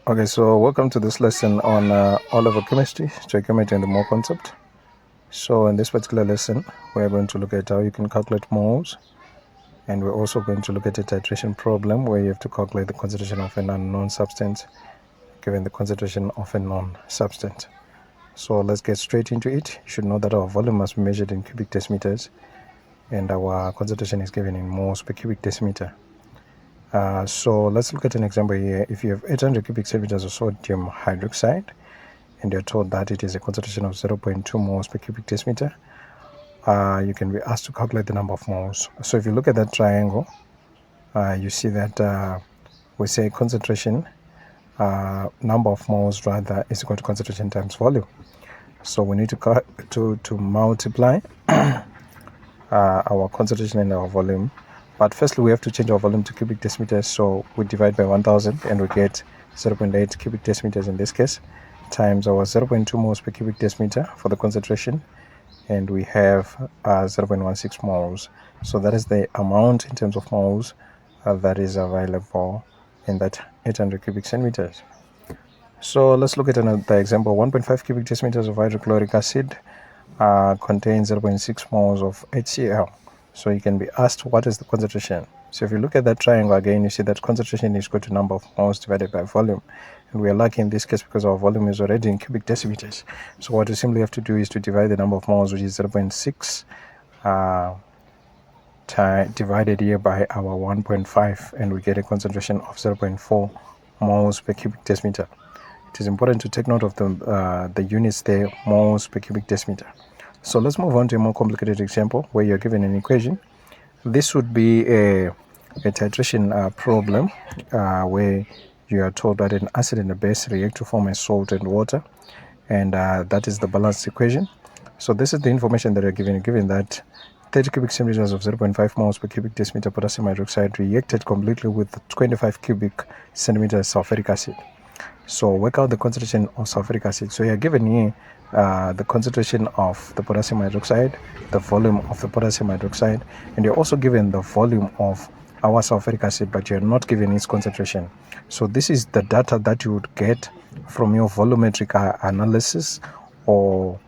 Okay, so welcome to this lesson on all-over chemistry, stoichiometry, and the mole concept. So in this particular lesson, we're going to look at how you can calculate moles, and we're also going to look at a titration problem where you have to calculate the concentration of an unknown substance given the concentration of a known substance. So let's get straight into it. You should know that our volume must be measured in cubic decimeters, and our concentration is given in moles per cubic decimeter. So let's look at an example here. If you have 800 cubic centimeters of sodium hydroxide and you're told that it is a concentration of 0.2 moles per cubic decimeter, you can be asked to calculate the number of moles. So if you look at that triangle, you see that we say concentration, number of moles rather, is equal to concentration times volume. So we need to multiply our concentration and our volume. But firstly, we have to change our volume to cubic decimeters, so we divide by 1000 and we get 0.8 cubic decimeters in this case, times our 0.2 moles per cubic decimeter for the concentration, and we have 0.16 moles. So that is the amount in terms of moles that is available in that 800 cubic centimeters. So let's look at another example. 1.5 cubic decimeters of hydrochloric acid contains 0.6 moles of HCl. So you can be asked, what is the concentration? So if you look at that triangle again, you see that concentration is equal to number of moles divided by volume. And we are lucky in this case because our volume is already in cubic decimeters. So what we simply have to do is to divide the number of moles, which is 0.6, divided here by our 1.5, and we get a concentration of 0.4 moles per cubic decimeter. It is important to take note of the units there, moles per cubic decimeter. So let's move on to a more complicated example where you're given an equation. This would be a titration problem where you are told that an acid and a base react to form a salt and water, and that is the balanced equation. So this is the information that you're given that 30 cubic centimeters of 0.5 moles per cubic decimeter potassium hydroxide reacted completely with 25 cubic centimeters sulfuric acid. So work out the concentration of sulfuric acid. So you're given here the concentration of the potassium hydroxide, the volume of the potassium hydroxide, and you're also given the volume of our sulfuric acid, but you're not given its concentration. So this is the data that you would get from your volumetric analysis or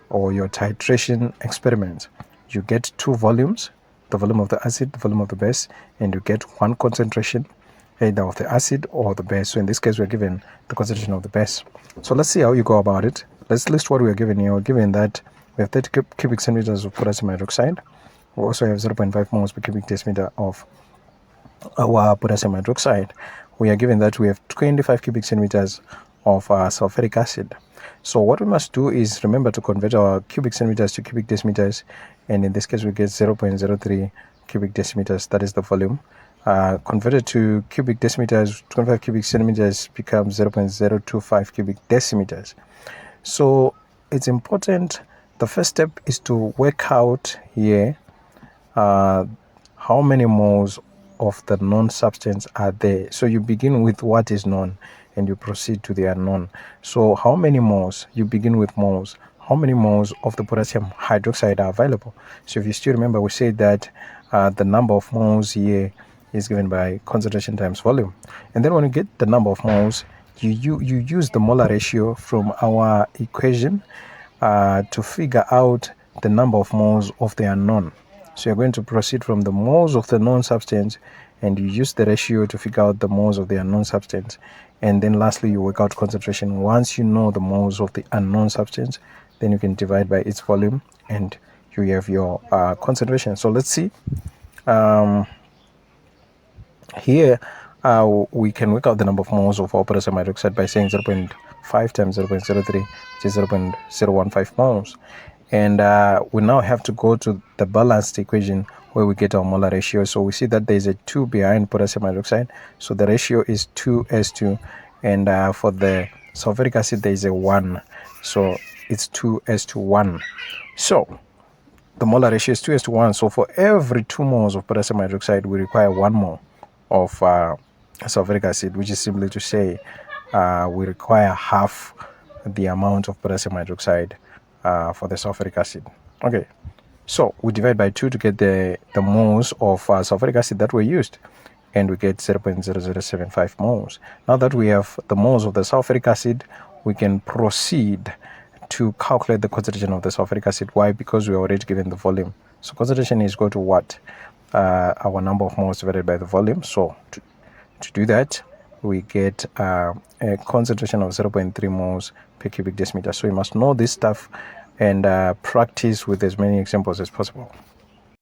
your titration experiment. You get two volumes, the volume of the acid, the volume of the base, and you get one concentration, either of the acid or the base. So in this case, we're given the concentration of the base. So let's see how you go about it. Let's list what we are given here. We're given that we have 30 cubic centimeters of potassium hydroxide. We also have 0.5 moles per cubic decimeter of our potassium hydroxide. We are given that we have 25 cubic centimeters of sulfuric acid. So what we must do is remember to convert our cubic centimeters to cubic decimeters, and in this case we get 0.03 cubic decimeters. That is the volume. Converted to cubic decimeters, 25 cubic centimeters becomes 0.025 cubic decimeters. So it's important, the first step is to work out here how many moles of the known substance are there. So you begin with what is known and you proceed to the unknown. So how many moles? You begin with moles. How many moles of the potassium hydroxide are available? So if you still remember, we said that the number of moles here is given by concentration times volume. And then when you get the number of moles, you use the molar ratio from our equation to figure out the number of moles of the unknown. So you're going to proceed from the moles of the known substance, and you use the ratio to figure out the moles of the unknown substance. And then lastly, you work out concentration. Once you know the moles of the unknown substance, then you can divide by its volume and you have your concentration. So let's see. Here we can work out the number of moles of our potassium hydroxide by saying 0.5 times 0.03, which is 0.015 moles. And we now have to go to the balanced equation where we get our molar ratio. So we see that there is a 2 behind potassium hydroxide, so the ratio is 2:2, and for the sulfuric acid there is a 1, so it's 2:1. So the molar ratio is 2:1. So for every 2 moles of potassium hydroxide, we require 1 mole of sulfuric acid, which is simply to say we require half the amount of potassium hydroxide for the sulfuric acid. Okay, so we divide by 2 to get the moles of sulfuric acid that were used, and we get 0.0075 moles. Now that we have the moles of the sulfuric acid, we can proceed to calculate the concentration of the sulfuric acid. Why? Because we are already given the volume. So concentration is equal to what? Our number of moles divided by the volume. So to do that, we get a concentration of 0.3 moles per cubic decimeter. So you must know this stuff and practice with as many examples as possible.